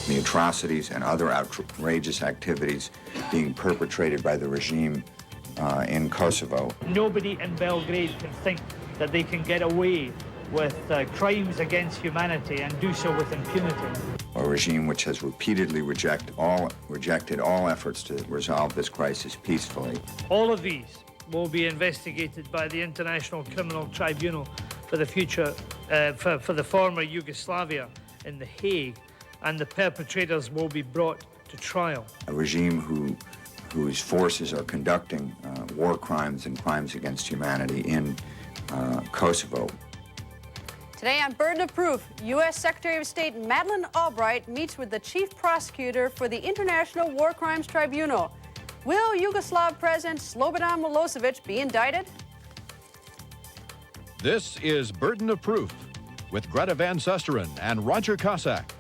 the atrocities and other outrageous activities being perpetrated by the regime in Kosovo. Nobody in Belgrade can think that they can get away with crimes against humanity and do so with impunity. A regime which has repeatedly rejected all efforts to resolve this crisis peacefully. All of these will be investigated by the International Criminal Tribunal for the future, for the former Yugoslavia in The Hague, and the perpetrators will be brought to trial. A regime whose forces are conducting war crimes and crimes against humanity in Kosovo. Today on Burden of Proof, U.S. Secretary of State Madeleine Albright meets with the chief prosecutor for the International War Crimes Tribunal. Will Yugoslav President Slobodan Milosevic be indicted? This is Burden of Proof with Greta Van Susteren and Roger Cossack.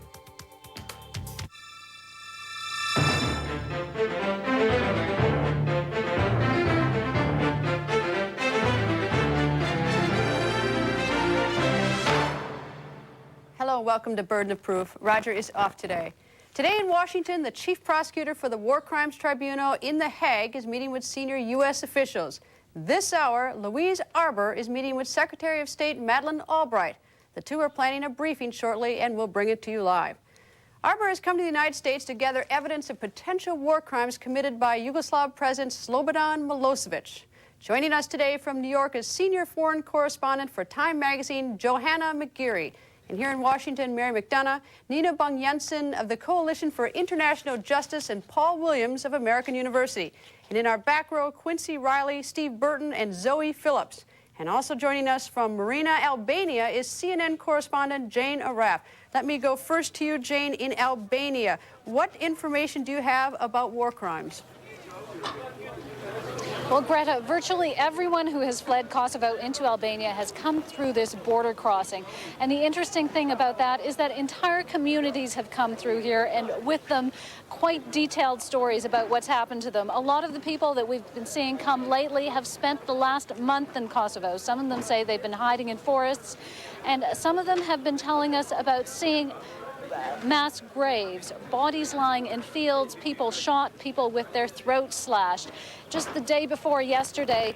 Hello, welcome to Burden of Proof. Roger is off today. Today in Washington, the chief prosecutor for the War Crimes Tribunal in The Hague is meeting with senior U.S. officials. This hour, Louise Arbour is meeting with Secretary of State Madeleine Albright. The two are planning a briefing shortly, and we'll bring it to you live. Arbour has come to the United States to gather evidence of potential war crimes committed by Yugoslav President Slobodan Milosevic. Joining us today from New York is senior foreign correspondent for Time magazine, Johanna McGeary. And here in Washington, Mary McDonough, Nina Bung Jensen of the Coalition for International Justice, and Paul Williams of American University. And in our back row, Quincy Riley, Steve Burton, and Zoe Phillips. And also joining us from Marina, Albania, is CNN correspondent Jane Arraf. Let me go first to you, Jane, in Albania. What information do you have about war crimes? Well, Greta, virtually everyone who has fled Kosovo into Albania has come through this border crossing. And the interesting thing about that is that entire communities have come through here, and with them, quite detailed stories about what's happened to them. A lot of the people that we've been seeing come lately have spent the last month in Kosovo. Some of them say they've been hiding in forests, and some of them have been telling us about seeing mass graves, bodies lying in fields, people shot, people with their throats slashed. Just the day before yesterday,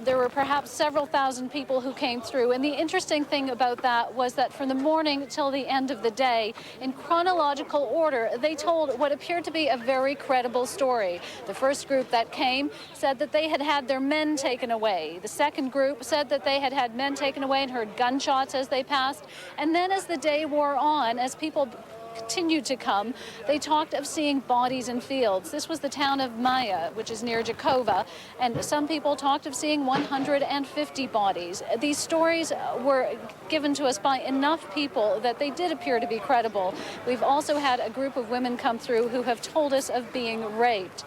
there were perhaps several thousand people who came through. And the interesting thing about that was that from the morning till the end of the day, in chronological order, they told what appeared to be a very credible story. The first group that came said that they had had their men taken away. The second group said that they had had men taken away and heard gunshots as they passed. And then as the day wore on, as people continued to come, they talked of seeing bodies in fields. This was the town of Maja, which is near Jakova, and some people talked of seeing 150 bodies. These stories were given to us by enough people that they did appear to be credible. We've also had a group of women come through who have told us of being raped.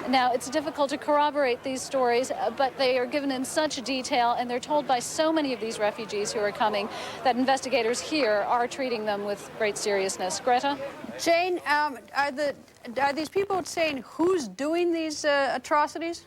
Now, it's difficult to corroborate these stories, but they are given in such detail, and they're told by so many of these refugees who are coming that investigators here are treating them with great seriousness. Greta? Jane, are these people saying who's doing these atrocities?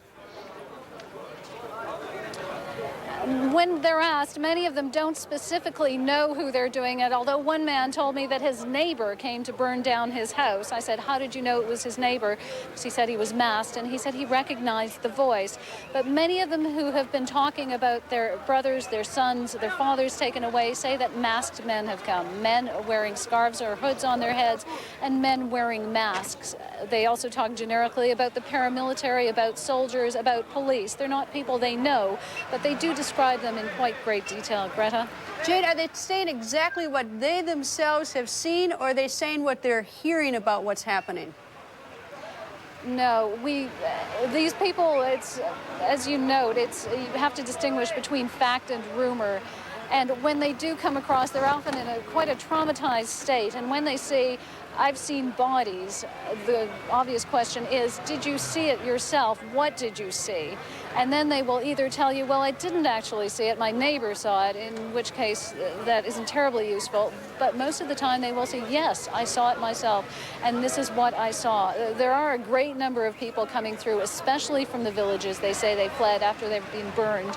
When they're asked, many of them don't specifically know who they're doing it, although one man told me that his neighbor came to burn down his house. I said, how did you know it was his neighbor? Because he said he was masked, and he said he recognized the voice. But many of them who have been talking about their brothers, their sons, their fathers taken away say that masked men have come, men wearing scarves or hoods on their heads, and men wearing masks. They also talk generically about the paramilitary, about soldiers, about police. They're not people they know, but they do describe them in quite great detail. Greta? Jade, are they saying exactly what they themselves have seen, or are they saying what they're hearing about what's happening? No, these people, it's, as you note, you have to distinguish between fact and rumor. And when they do come across, they're often in quite a traumatized state. And when they say, I've seen bodies, the obvious question is, did you see it yourself? What did you see? And then they will either tell you, well, I didn't actually see it, my neighbor saw it, in which case that isn't terribly useful. But most of the time they will say, yes, I saw it myself, and this is what I saw. There are a great number of people coming through, especially from the villages they say they fled after they've been burned,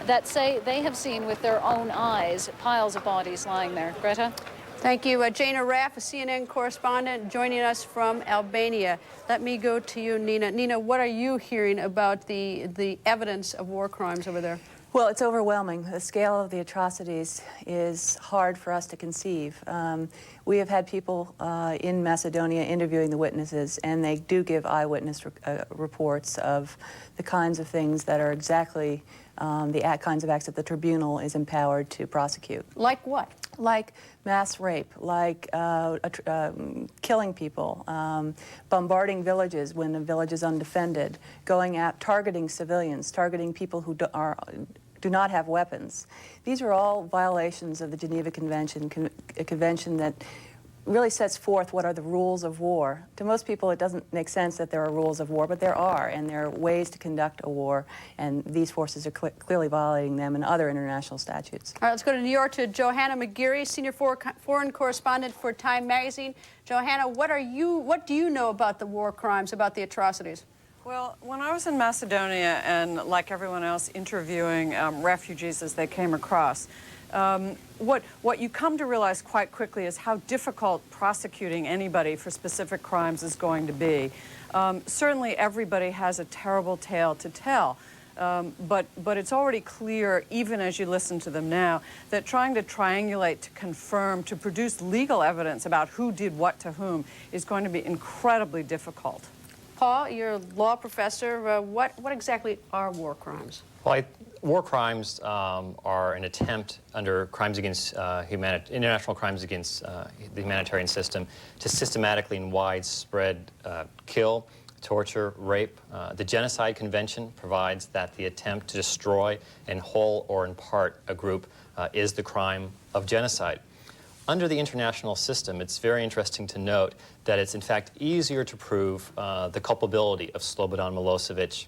that say they have seen with their own eyes piles of bodies lying there. Greta? Thank you. Jana Raff, a CNN correspondent, joining us from Albania. Let me go to you, Nina. Nina, what are you hearing about the evidence of war crimes over there? Well, it's overwhelming. The scale of the atrocities is hard for us to conceive. We have had people in Macedonia interviewing the witnesses, and they do give eyewitness reports of the kinds of things that are exactly the kinds of acts that the tribunal is empowered to prosecute. Like what? Like mass rape, like killing people, bombarding villages when a village is undefended, going at targeting civilians, targeting people who do not have weapons. These are all violations of the Geneva Convention, a convention that really sets forth what are the rules of war. To most people, it doesn't make sense that there are rules of war, but there are, and there are ways to conduct a war, and these forces are clearly violating them and other international statutes. All right, let's go to New York to Johanna McGeary, senior foreign correspondent for Time Magazine. Johanna, what do you know about the war crimes, about the atrocities? Well, when I was in Macedonia and, like everyone else, interviewing refugees as they came across, what you come to realize quite quickly is how difficult prosecuting anybody for specific crimes is going to be. Certainly everybody has a terrible tale to tell, but it's already clear, even as you listen to them now, that trying to triangulate, to confirm, to produce legal evidence about who did what to whom is going to be incredibly difficult. Paul, you're a law professor. What exactly are war crimes? Well, war crimes are an attempt under crimes against international crimes against the humanitarian system to systematically and widespread kill, torture, rape. The Genocide Convention provides that the attempt to destroy in whole or in part a group is the crime of genocide. Under the international system, it's very interesting to note that it's in fact easier to prove the culpability of Slobodan Milosevic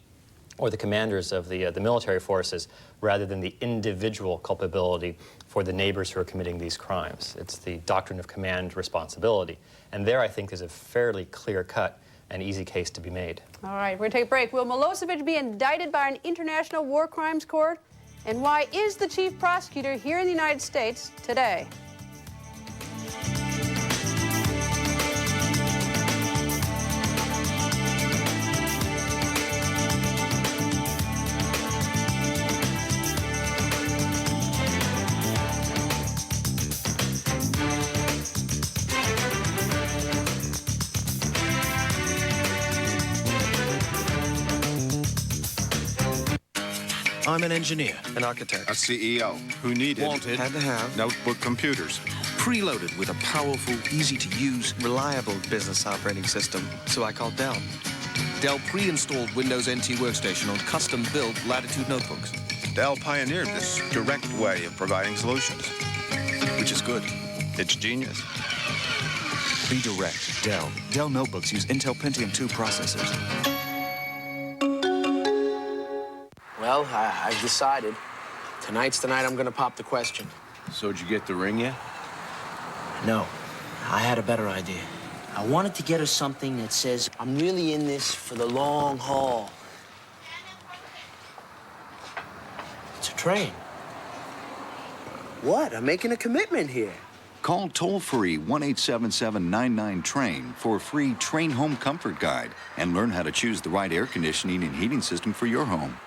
or the commanders of the military forces rather than the individual culpability for the neighbors who are committing these crimes. It's the doctrine of command responsibility. And there, I think, is a fairly clear-cut and easy case to be made. All right, we're going to take a break. Will Milosevic be indicted by an international war crimes court? And why is the chief prosecutor here in the United States today? I'm an engineer, an architect, a CEO who needed, had to have notebook computers, preloaded with a powerful, easy-to-use, reliable business operating system. So I called Dell. Dell pre-installed Windows NT Workstation on custom-built Latitude notebooks. Dell pioneered this direct way of providing solutions, which is good. It's genius. Be direct. Dell. Dell notebooks use Intel Pentium 2 processors. Well, I've decided. Tonight's the night I'm gonna pop the question. So did you get the ring yet? No, I had a better idea. I wanted to get her something that says, I'm really in this for the long haul. It's a train. What? I'm making a commitment here. Call toll-free 1-877-99-TRAIN for a free train home comfort guide and learn how to choose the right air conditioning and heating system for your home.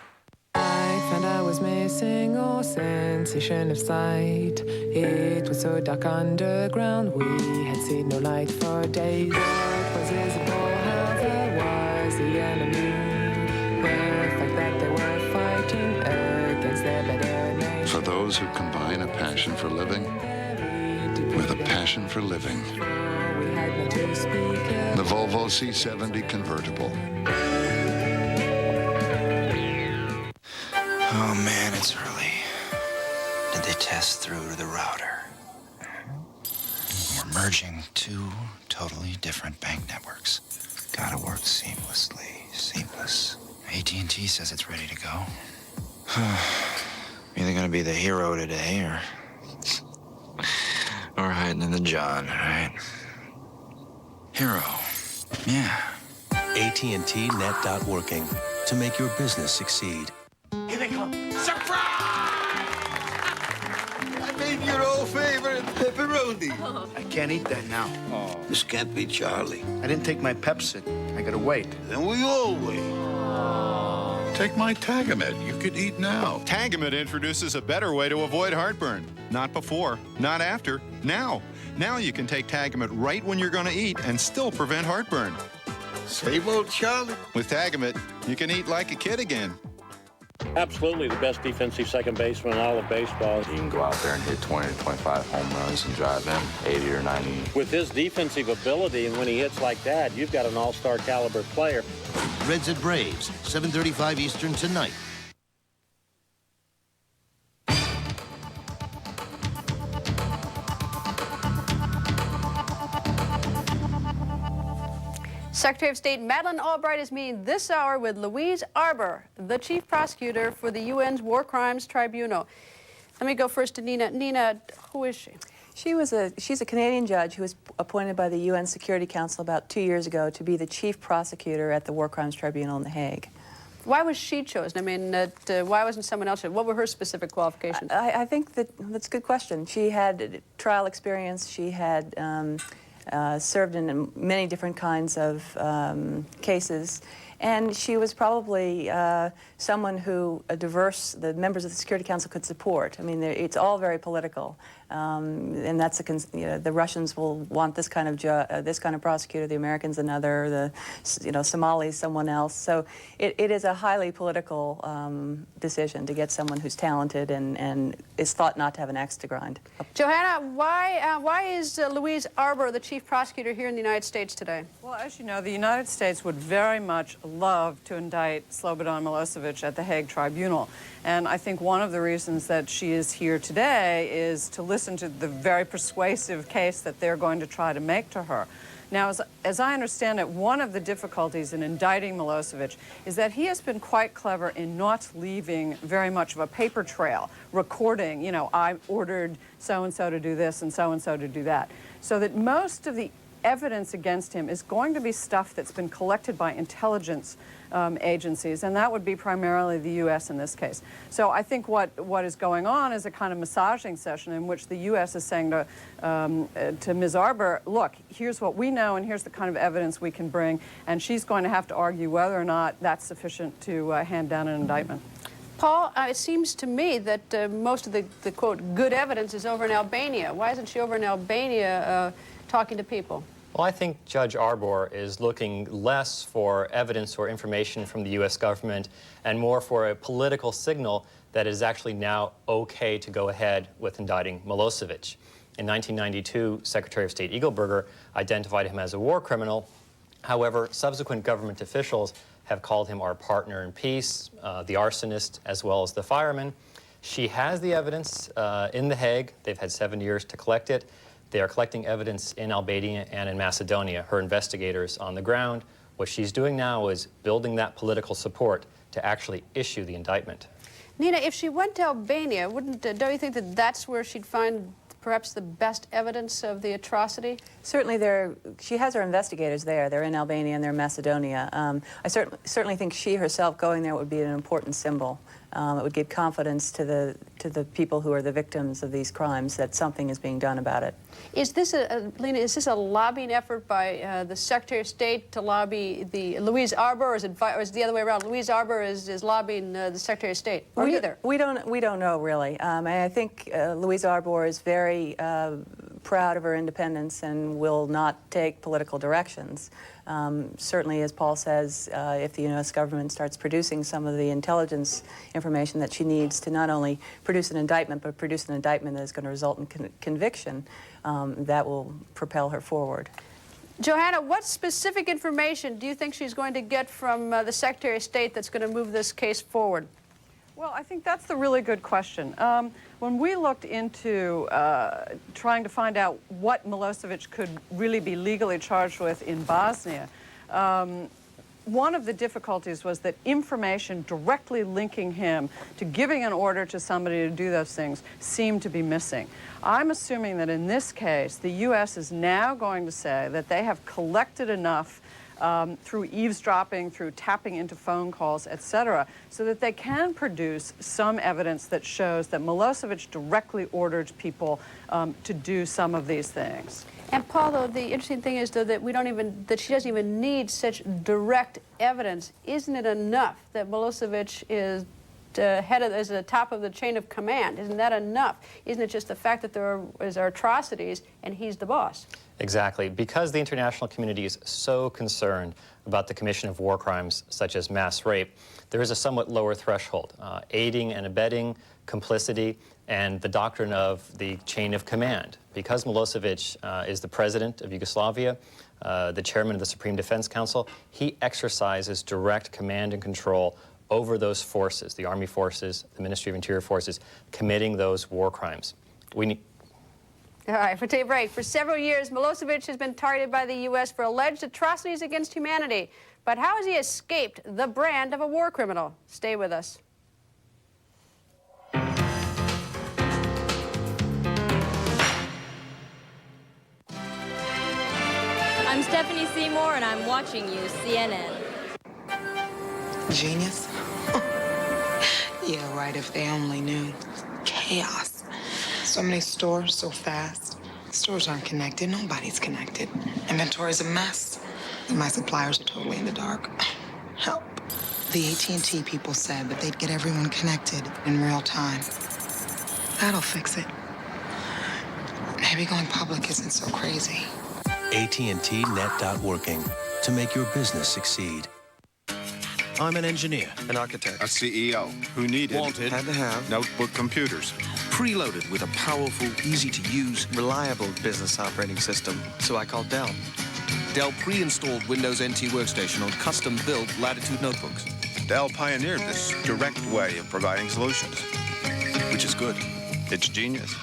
I found I was missing all sensation of sight. It was so dark underground, we had seen no light for days. What was visible, however, was the enemy. The fact that they were fighting against their better nature. For those who combine a passion for living with a passion for living. The Volvo C70 convertible. Oh man, it's early. Did they test through to the router? We're merging two totally different bank networks. Gotta work seamlessly. Seamless. AT&T says it's ready to go. Either gonna be the hero today or hiding in the John, right? Hero. Yeah. AT&T Net.working to make your business succeed. Here they come. Surprise! I made your old favorite pepperoni. candy. I can't eat that now. This can't be Charlie. I didn't take my Pepsin. I gotta wait. Then we all wait. Take my Tagamet. You could eat now. Tagamet introduces a better way to avoid heartburn. Not before, not after, now. Now you can take Tagamet right when you're going to eat and still prevent heartburn. Same old Charlie. With Tagamet, you can eat like a kid again. Absolutely the best defensive second baseman in all of baseball. He can go out there and hit 20 to 25 home runs and drive in 80 or 90. With his defensive ability, and when he hits like that, you've got an all-star caliber player. Reds at Braves, 7:35 Eastern tonight. Secretary of State Madeleine Albright is meeting this hour with Louise Arbour, the chief prosecutor for the UN's War Crimes Tribunal. Let me go first to Nina. Nina, who is she? She's a Canadian judge who was appointed by the UN Security Council about 2 years ago to be the chief prosecutor at the War Crimes Tribunal in The Hague. Why was she chosen? I mean, why wasn't someone else chosen? What were her specific qualifications? I think that's a good question. She had trial experience. She had served in many different kinds of cases, and she was probably someone who the members of the Security Council could support. I mean, it's all very political, and that's the Russians will want this kind of prosecutor, the Americans another, the Somalis someone else. So it is a highly political decision to get someone who's talented and is thought not to have an axe to grind. Johanna, why is Louise Arbour the chief prosecutor here in the United States today? Well, as you know, the United States would very much love to indict Slobodan Milosevic at the Hague Tribunal. And I think one of the reasons that she is here today is to listen to the very persuasive case that they're going to try to make to her. Now, as I understand it, one of the difficulties in indicting Milosevic is that he has been quite clever in not leaving very much of a paper trail, recording, you know, I ordered so-and-so to do this and so-and-so to do that. So that most of the evidence against him is going to be stuff that's been collected by intelligence agencies, and that would be primarily the U.S. in this case. So I think what is going on is a kind of massaging session in which the U.S. is saying to Ms. Arbour, look, here's what we know and here's the kind of evidence we can bring, and she's going to have to argue whether or not that's sufficient to hand down an indictment. Paul, it seems to me that most of the, quote, good evidence is over in Albania. Why isn't she over in Albania talking to people? Well, I think Judge Arbour is looking less for evidence or information from the U.S. government and more for a political signal that it is actually now okay to go ahead with indicting Milosevic. In 1992, Secretary of State Eagleburger identified him as a war criminal. However, subsequent government officials have called him our partner in peace, the arsonist, as well as the fireman. She has the evidence in The Hague. They've had 7 years to collect it. They are collecting evidence in Albania and in Macedonia, her investigators on the ground. What she's doing now is building that political support to actually issue the indictment. Nina, if she went to Albania, don't you think that that's where she'd find perhaps the best evidence of the atrocity? Certainly she has her investigators there. They're in Albania and they're in Macedonia. I certainly think she herself going there would be an important symbol. It would give confidence to the people who are the victims of these crimes that something is being done about it. Is this Lena, is this a lobbying effort by the Secretary of State to lobby the Louise Arbour, or is it the other way around? Louise Arbour is lobbying the Secretary of State, or neither? We don't know really. And I think Louise Arbour is very proud of her independence and will not take political directions. Certainly, as Paul says, if the U.S. government starts producing some of the intelligence information that she needs to not only produce an indictment, but produce an indictment that is going to result in conviction, that will propel her forward. Johanna, what specific information do you think she's going to get from the Secretary of State that's going to move this case forward? Well, I think that's the really good question. When we looked into trying to find out what Milosevic could really be legally charged with in Bosnia, one of the difficulties was that information directly linking him to giving an order to somebody to do those things seemed to be missing. I'm assuming that in this case, the U.S. is now going to say that they have collected enough through eavesdropping, through tapping into phone calls, etc., so that they can produce some evidence that shows that Milosevic directly ordered people to do some of these things. And Paul, though, the interesting thing is, though, that that she doesn't even need such direct evidence. Isn't it enough that Milosevic is is the top of the chain of command? Isn't that enough? Isn't it just the fact that there are atrocities and he's the boss? Exactly. Because the international community is so concerned about the commission of war crimes such as mass rape, there is a somewhat lower threshold. Aiding and abetting, complicity, and the doctrine of the chain of command. Because Milosevic is the president of Yugoslavia, the chairman of the Supreme Defense Council, he exercises direct command and control over those forces, the army forces, the Ministry of Interior forces, committing those war crimes. We need... All right, for take a break. For several years, Milosevic has been targeted by the U.S. for alleged atrocities against humanity. But how has he escaped the brand of a war criminal? Stay with us. I'm Stephanie Seymour, and I'm watching you, CNN. Genius? Yeah, right, if they only knew. Chaos. So many stores, so fast. Stores aren't connected. Nobody's connected. Inventory's a mess. My suppliers are totally in the dark. Help. The AT&T people said that they'd get everyone connected in real time. That'll fix it. Maybe going public isn't so crazy. AT&T Net.working to make your business succeed. I'm an engineer, an architect, a CEO who needed, wanted, had to have notebook computers, preloaded with a powerful, easy-to-use, reliable business operating system. So I called Dell. Dell pre-installed Windows NT Workstation on custom-built Latitude notebooks. Dell pioneered this direct way of providing solutions, which is good. It's genius.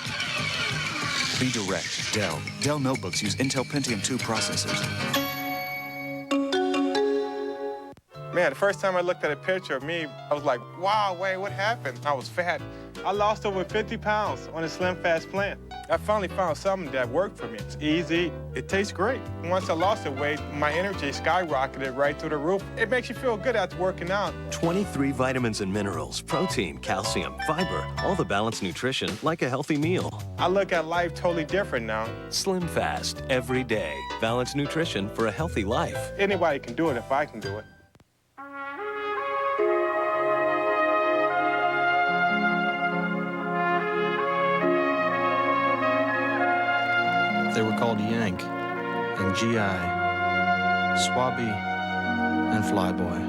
Be direct. Dell. Dell notebooks use Intel Pentium 2 processors. Man, the first time I looked at a picture of me, I was like, wow, Wayne, what happened? I was fat. I lost over 50 pounds on a Slim Fast plan. I finally found something that worked for me. It's easy. It tastes great. Once I lost the weight, my energy skyrocketed right through the roof. It makes you feel good after working out. 23 vitamins and minerals, protein, calcium, fiber, all the balanced nutrition like a healthy meal. I look at life totally different now. Slim Fast, every day. Balanced nutrition for a healthy life. Anybody can do it if I can do it. They were called Yank and GI, Swabby and Flyboy.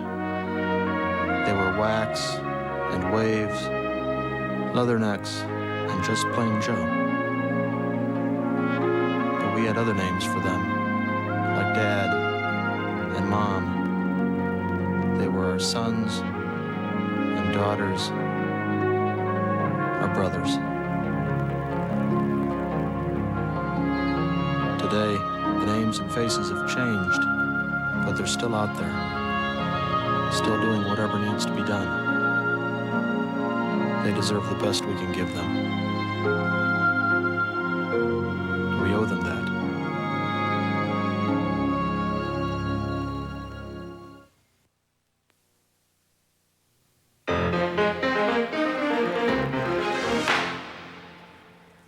They were Wax and Waves, Leathernecks, and just plain Joe. But we had other names for them, like Dad and Mom. They were our sons and daughters, our brothers. Today, the names and faces have changed, but they're still out there, still doing whatever needs to be done. They deserve the best we can give them. We owe them that.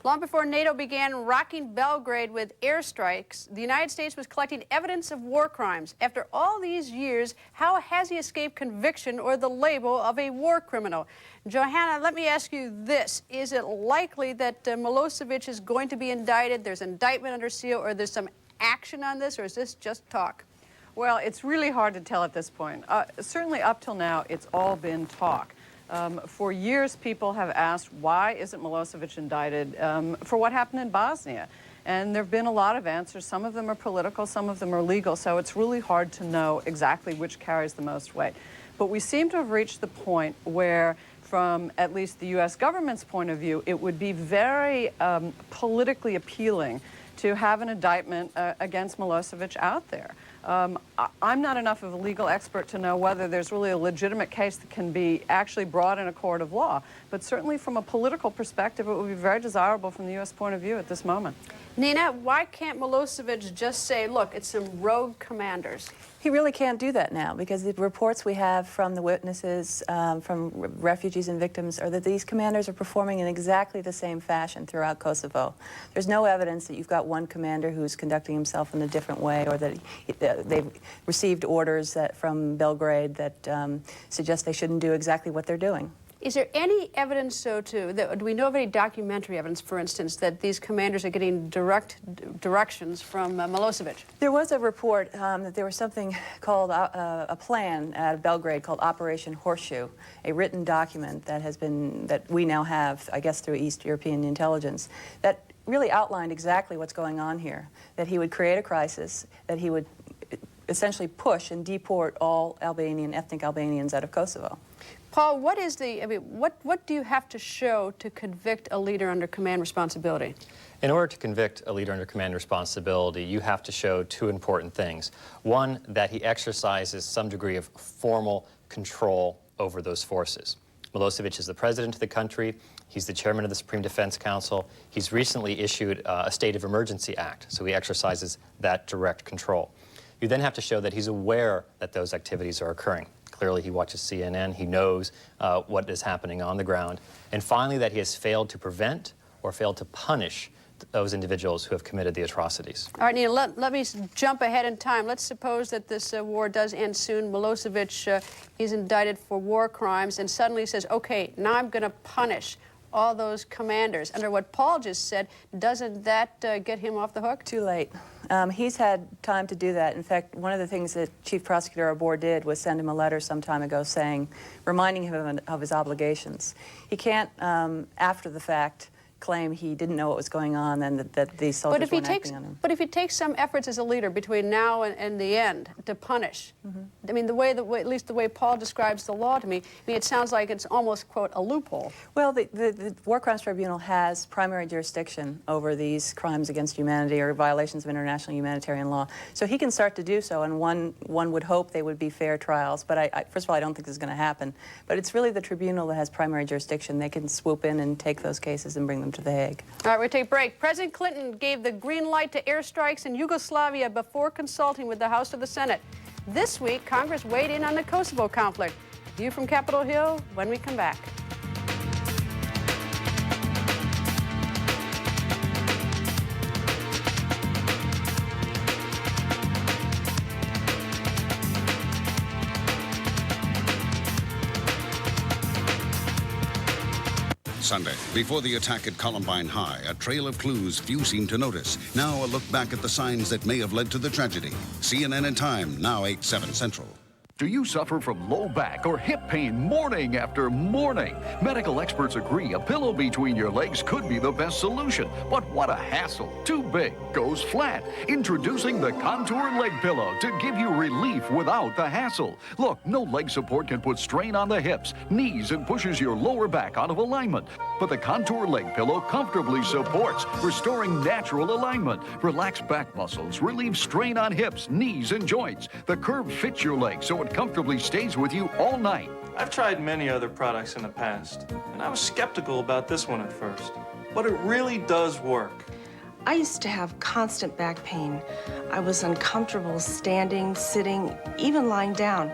Long before NATO began rocking Belgrade with airstrikes, the United States was collecting evidence of war crimes. After all these years, how has he escaped conviction or the label of a war criminal? Johanna, let me ask you this. Is it likely that Milosevic is going to be indicted, there's indictment under seal, or there's some action on this, or is this just talk? Well, it's really hard to tell at this point. Certainly up till now, it's all been talk. For years, people have asked, why isn't Milosevic indicted for what happened in Bosnia? And there have been a lot of answers. Some of them are political, some of them are legal, so it's really hard to know exactly which carries the most weight. But we seem to have reached the point where, from at least the U.S. government's point of view, it would be very politically appealing to have an indictment against Milosevic out there. I'm not enough of a legal expert to know whether there's really a legitimate case that can be actually brought in a court of law. But certainly from a political perspective, it would be very desirable from the U.S. point of view at this moment. Nina, why can't Milosevic just say, look, it's some rogue commanders? He really can't do that now because the reports we have from the witnesses, from refugees and victims, are that these commanders are performing in exactly the same fashion throughout Kosovo. There's no evidence that you've got one commander who's conducting himself in a different way, or that they've received orders from Belgrade that suggest they shouldn't do exactly what they're doing. Is there any evidence, do we know of any documentary evidence, for instance, that these commanders are getting directions from Milosevic? There was a report that there was something called a plan at Belgrade called Operation Horseshoe, a written document that we now have, I guess, through East European intelligence, that really outlined exactly what's going on here. That he would create a crisis, that he would essentially push and deport all ethnic Albanians out of Kosovo. Paul, what do you have to show to convict a leader under command responsibility? In order to convict a leader under command responsibility, you have to show two important things. One, that he exercises some degree of formal control over those forces. Milosevic is the president of the country. He's the chairman of the Supreme Defense Council. He's recently issued a State of Emergency Act, so he exercises that direct control. You then have to show that he's aware that those activities are occurring. Clearly, he watches CNN. He knows what is happening on the ground. And finally, that he has failed to prevent or failed to punish those individuals who have committed the atrocities. All right, Nina, let me jump ahead in time. Let's suppose that this war does end soon. Milosevic is indicted for war crimes and suddenly says, okay, now I'm going to punish all those commanders. Under what Paul just said, doesn't that get him off the hook? Too late. He's had time to do that. In fact, one of the things that Chief Prosecutor Arbor did was send him a letter some time ago reminding him of his obligations. He can't, after the fact, claim he didn't know what was going on and that these soldiers weren't acting on him. But if he takes some efforts as a leader between now and the end to punish, I mean, at least the way Paul describes the law to me, it sounds like it's almost, quote, a loophole. Well, the War Crimes Tribunal has primary jurisdiction over these crimes against humanity or violations of international humanitarian law. So he can start to do so, and one would hope they would be fair trials. But first of all, I don't think this is going to happen. But it's really the tribunal that has primary jurisdiction. They can swoop in and take those cases and bring them to The Hague. All right, we take a break. President Clinton gave the green light to airstrikes in Yugoslavia before consulting with the House or the Senate. This week, Congress weighed in on the Kosovo conflict. View from Capitol Hill when we come back. Sunday, before the attack at Columbine High, a trail of clues few seem to notice. Now a look back at the signs that may have led to the tragedy. CNN and Time, now 8/7 Central. Do you suffer from low back or hip pain morning after morning? Medical experts agree a pillow between your legs could be the best solution. But what a hassle. Too big, goes flat. Introducing the Contour Leg Pillow to give you relief without the hassle. Look, no leg support can put strain on the hips, knees, and pushes your lower back out of alignment. But the Contour Leg Pillow comfortably supports, restoring natural alignment. Relax back muscles, relieve strain on hips, knees, and joints. The curve fits your leg so it comfortably stays with you all night. I've tried many other products in the past, and I was skeptical about this one at first, but it really does work. I used to have constant back pain. I was uncomfortable standing, sitting, even lying down.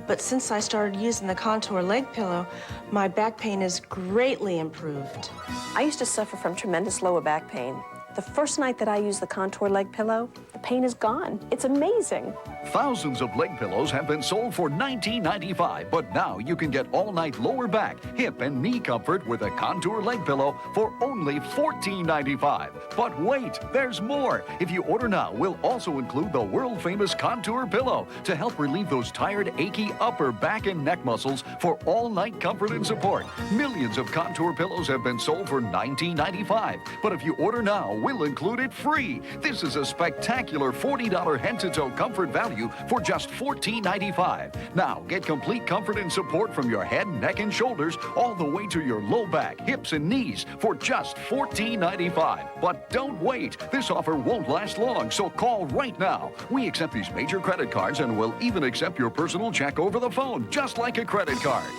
But since I started using the Contour Leg Pillow, my back pain is greatly improved. I used to suffer from tremendous lower back pain. The first night that I used the Contour Leg Pillow, the pain is gone. It's amazing. Thousands of leg pillows have been sold for $19.95, but now you can get all-night lower back, hip, and knee comfort with a Contour Leg Pillow for only $14.95. But wait, there's more. If you order now, we'll also include the world-famous Contour Pillow to help relieve those tired, achy upper back and neck muscles for all-night comfort and support. Millions of Contour pillows have been sold for $19.95, but if you order now, we'll include it free. This is a spectacular $40 head-to-toe comfort value for just $14.95. Now, get complete comfort and support from your head, neck, and shoulders all the way to your low back, hips, and knees for just $14.95. But don't wait. This offer won't last long, so call right now. We accept these major credit cards and will even accept your personal check over the phone, just like a credit card.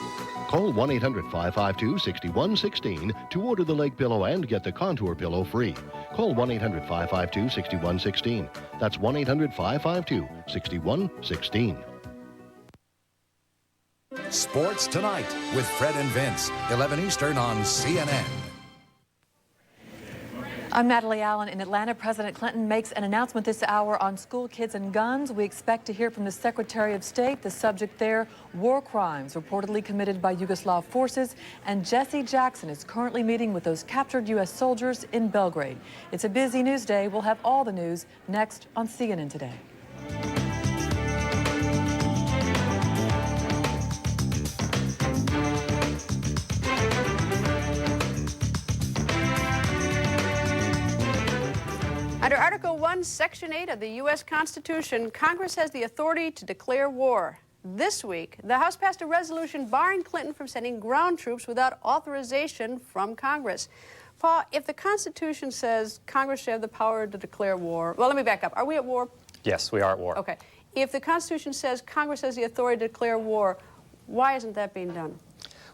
Call 1-800-552-6116 to order the leg pillow and get the contour pillow free. Call 1-800-552-6116. That's 1-800-552-6116. Sports Tonight with Fred and Vince, 11 Eastern on CNN. I'm Natalie Allen. In Atlanta, President Clinton makes an announcement this hour on school kids and guns. We expect to hear from the Secretary of State. The subject there, war crimes reportedly committed by Yugoslav forces. And Jesse Jackson is currently meeting with those captured U.S. soldiers in Belgrade. It's a busy news day. We'll have all the news next on CNN Today. Under Article 1, Section 8 of the U.S. Constitution, Congress has the authority to declare war. This week, the House passed a resolution barring Clinton from sending ground troops without authorization from Congress. Paul, if the Constitution says Congress should have the power to declare war, well, let me back up. Are we at war? Yes, we are at war. Okay. If the Constitution says Congress has the authority to declare war, why isn't that being done?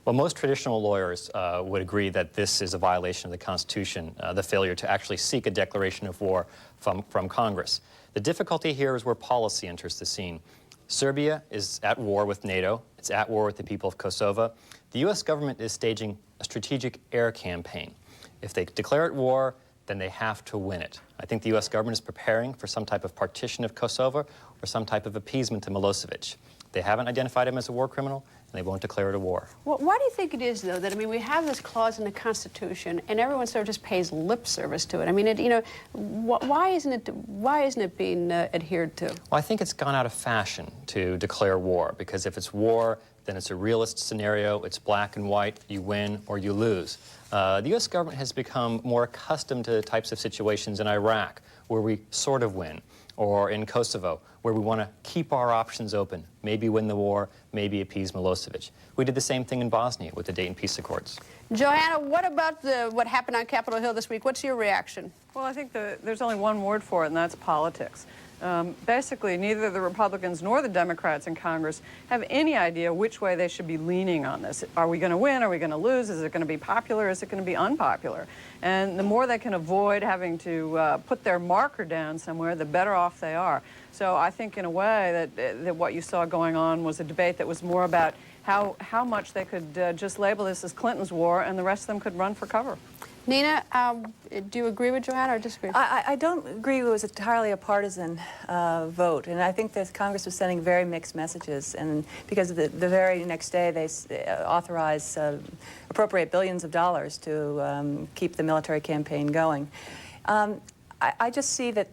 Well, most traditional lawyers would agree that this is a violation of the Constitution, the failure to actually seek a declaration of war from Congress. The difficulty here is where policy enters the scene. Serbia is at war with NATO. It's at war with the people of Kosovo. The U.S. government is staging a strategic air campaign. If they declare it war, then they have to win it. I think the U.S. government is preparing for some type of partition of Kosovo or some type of appeasement to Milosevic. They haven't identified him as a war criminal, and they won't declare it a war. Well, why do you think it is, though, that, I mean, we have this clause in the Constitution, and everyone sort of just pays lip service to it? I mean, why isn't it being adhered to? Well, I think it's gone out of fashion to declare war, because if it's war, then it's a realist scenario. It's black and white. You win or you lose. The U.S. government has become more accustomed to the types of situations in Iraq, where we sort of win, or in Kosovo, where we want to keep our options open, maybe win the war, maybe appease Milosevic. We did the same thing in Bosnia with the Dayton Peace Accords. Johanna, what about what happened on Capitol Hill this week? What's your reaction? Well, I think there's only one word for it, and that's politics. Basically, neither the Republicans nor the Democrats in Congress have any idea which way they should be leaning on this. Are we going to win? Are we going to lose? Is it going to be popular? Is it going to be unpopular? And the more they can avoid having to put their marker down somewhere, the better off they are. So I think, in a way, that what you saw going on was a debate that was more about how much they could just label this as Clinton's war, and the rest of them could run for cover. Nina, do you agree with Johanna or disagree? I don't agree it was entirely a partisan vote, and I think that Congress was sending very mixed messages, and because the very next day they appropriate billions of dollars to keep the military campaign going. I just see that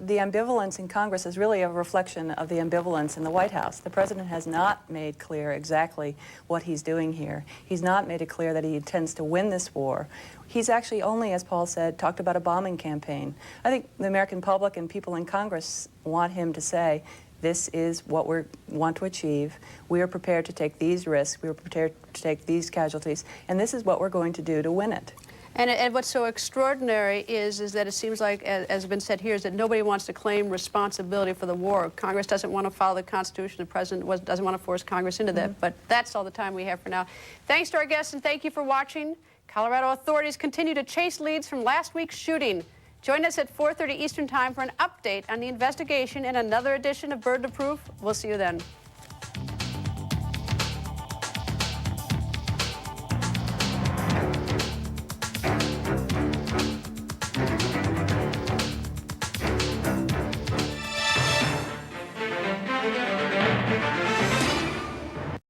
the ambivalence in Congress is really a reflection of the ambivalence in the White House. The president has not made clear exactly what he's doing here. He's not made it clear that he intends to win this war. He's actually only, as Paul said, talked about a bombing campaign. I think the American public and people in Congress want him to say, this is what we want to achieve. We are prepared to take these risks. We are prepared to take these casualties. And this is what we're going to do to win it. And what's so extraordinary is that it seems like, as has been said here, is that nobody wants to claim responsibility for the war. Congress doesn't want to follow the Constitution. The president doesn't want to force Congress into that. But that's all the time we have for now. Thanks to our guests, and thank you for watching. Colorado authorities continue to chase leads from last week's shooting. Join us at 4:30 Eastern Time for an update on the investigation and another edition of Burden of Proof. We'll see you then.